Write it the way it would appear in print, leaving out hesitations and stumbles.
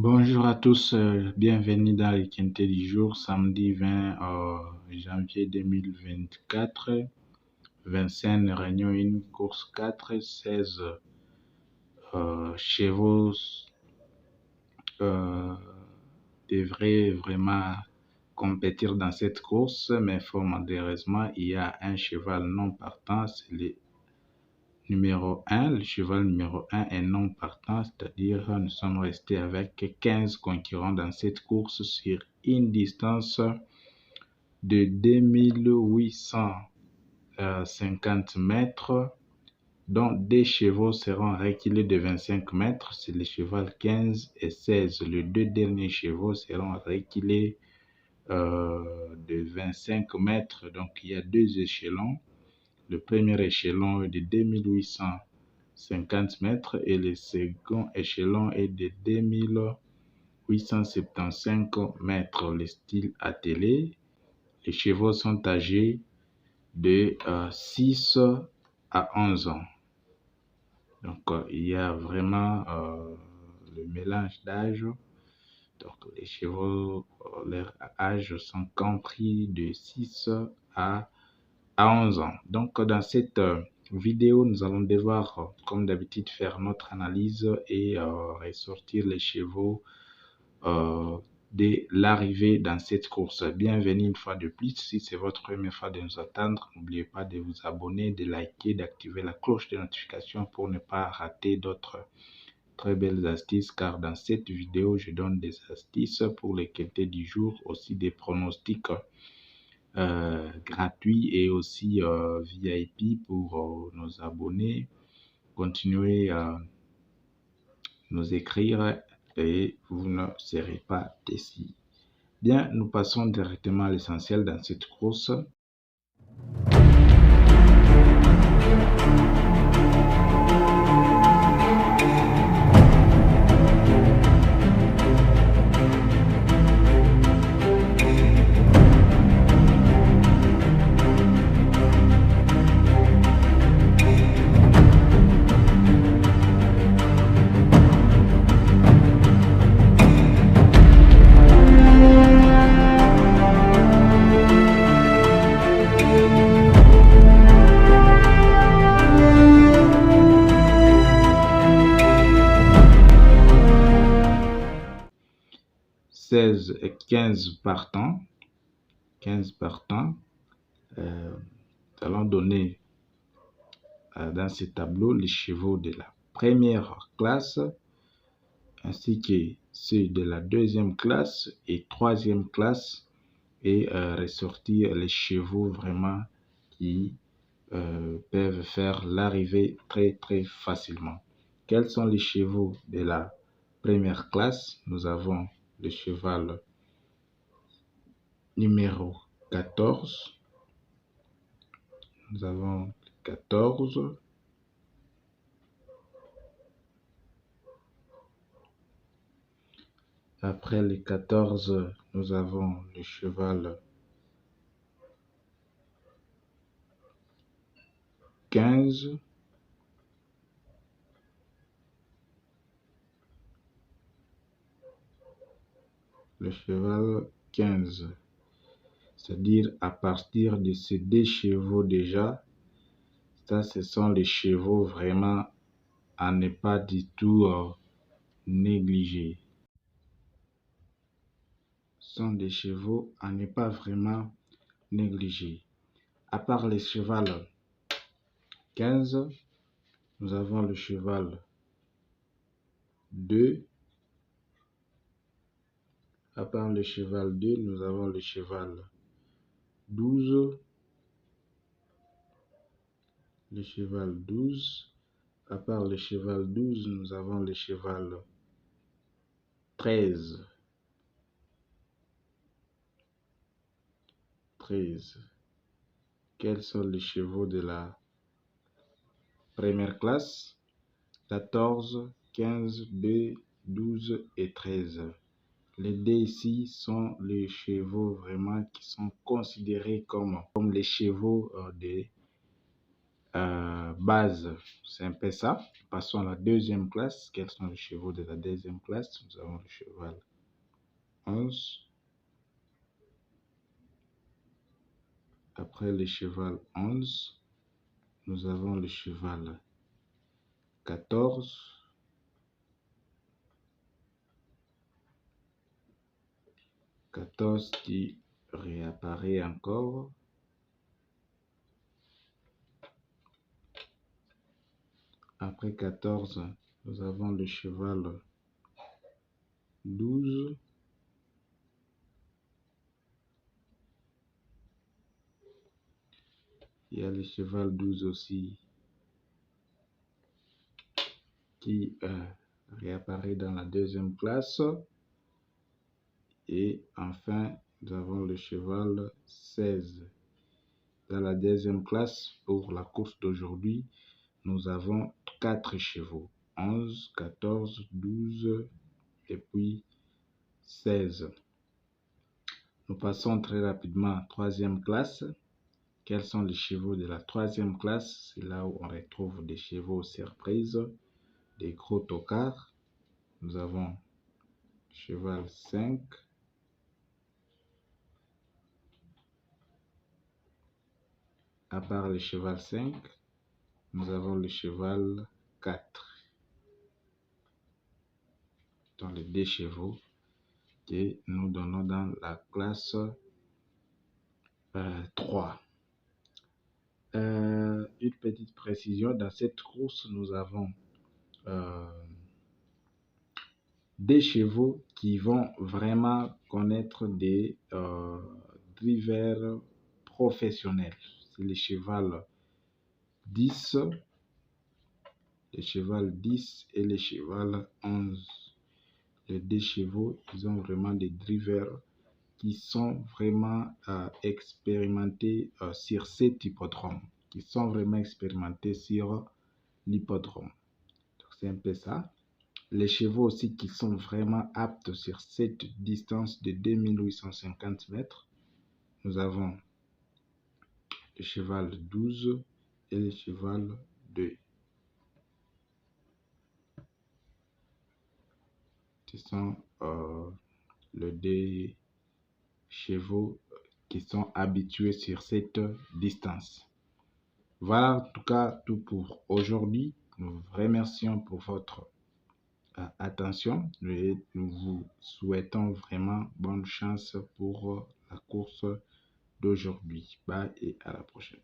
Bonjour à tous, bienvenue dans le Quintet du jour, samedi 20 janvier 2024. Vincennes Réunion 1, course 4, 16 chevaux devraient vraiment compétir dans cette course, mais fort malheureusement, il y a un cheval non partant, c'est le numéro 1. Le cheval numéro 1 est non partant, c'est-à-dire nous sommes restés avec 15 concurrents dans cette course sur une distance de 2850 mètres, dont des chevaux seront reculés de 25 mètres, c'est le cheval 15 et 16. Les deux derniers chevaux seront reculés de 25 mètres, donc il y a deux échelons. Le premier échelon est de 2850 mètres et le second échelon est de 2875 mètres. Le style attelé, les chevaux sont âgés de 6 à 11 ans. Donc, il y a vraiment le mélange d'âge. Donc, les chevaux, leur âge sont compris de 6 à 11 ans. Donc, dans cette vidéo, nous allons devoir, comme d'habitude, faire notre analyse et ressortir les chevaux de l'arrivée dans cette course. Bienvenue une fois de plus. Si c'est votre première fois de nous attendre, n'oubliez pas de vous abonner, de liker, d'activer la cloche de notification pour ne pas rater d'autres très belles astuces, car dans cette vidéo, je donne des astuces pour les quintés du jour, aussi des pronostics gratuit et aussi VIP pour nos abonnés. Continuez à nous écrire et vous ne serez pas déçus. Bien, nous passons directement à l'essentiel dans cette course. Et 15 partants. Nous allons donner dans ce tableau les chevaux de la première classe ainsi que ceux de la deuxième classe et troisième classe et ressortir les chevaux vraiment qui peuvent faire l'arrivée très facilement. Quels sont les chevaux de la première classe? Nous avons le cheval numéro 14. Nous avons le 14. Après le 14, nous avons le cheval 15. Le cheval 15. C'est-à-dire à partir de ces deux chevaux déjà, ça ce sont les chevaux vraiment à ne pas du tout négliger. Ce sont des chevaux à ne pas vraiment négliger. À part le cheval 15, nous avons le cheval 2. À part le cheval 2, nous avons le cheval 12. Le cheval 12. À part le cheval 12, nous avons le cheval 13. 13. Quels sont les chevaux de la première classe? 14, 15, 2, 12 et 13. Les deux ici sont les chevaux vraiment qui sont considérés comme les chevaux de base, c'est un peu ça. Passons à la deuxième classe. Quels sont les chevaux de la deuxième classe? Nous avons le cheval 11. Après le cheval 11, nous avons le cheval 14. Qui réapparaît encore. Après 14, nous avons le cheval 12. Il y a le cheval 12 aussi qui réapparaît dans la deuxième classe. Et enfin, nous avons le cheval 16. Dans la deuxième classe, pour la course d'aujourd'hui, nous avons 4 chevaux. 11, 14, 12 et puis 16. Nous passons très rapidement à la troisième classe. Quels sont les chevaux de la troisième classe? C'est là où on retrouve des chevaux surprises, des gros tocards. Nous avons cheval 5. À part le cheval 5, nous avons le cheval 4. Dans les 2 chevaux que nous donnons dans la classe 3. Une petite précision, dans cette course, nous avons des chevaux qui vont vraiment connaître des drivers professionnels. C'est le cheval 10, le cheval 10 et le cheval 11. Les 2 chevaux, ils ont vraiment des drivers qui sont vraiment expérimentés sur cet hippodrome, qui sont vraiment expérimentés sur l'hippodrome. Donc c'est un peu ça. Les chevaux aussi qui sont vraiment aptes sur cette distance de 2850 mètres. Nous avons le cheval 12 et le cheval 2. Ce sont les 2 chevaux qui sont habitués sur cette distance. Voilà en tout cas tout pour aujourd'hui. Nous vous remercions pour votre attention et nous vous souhaitons vraiment bonne chance pour la course d'aujourd'hui. Bye et à la prochaine.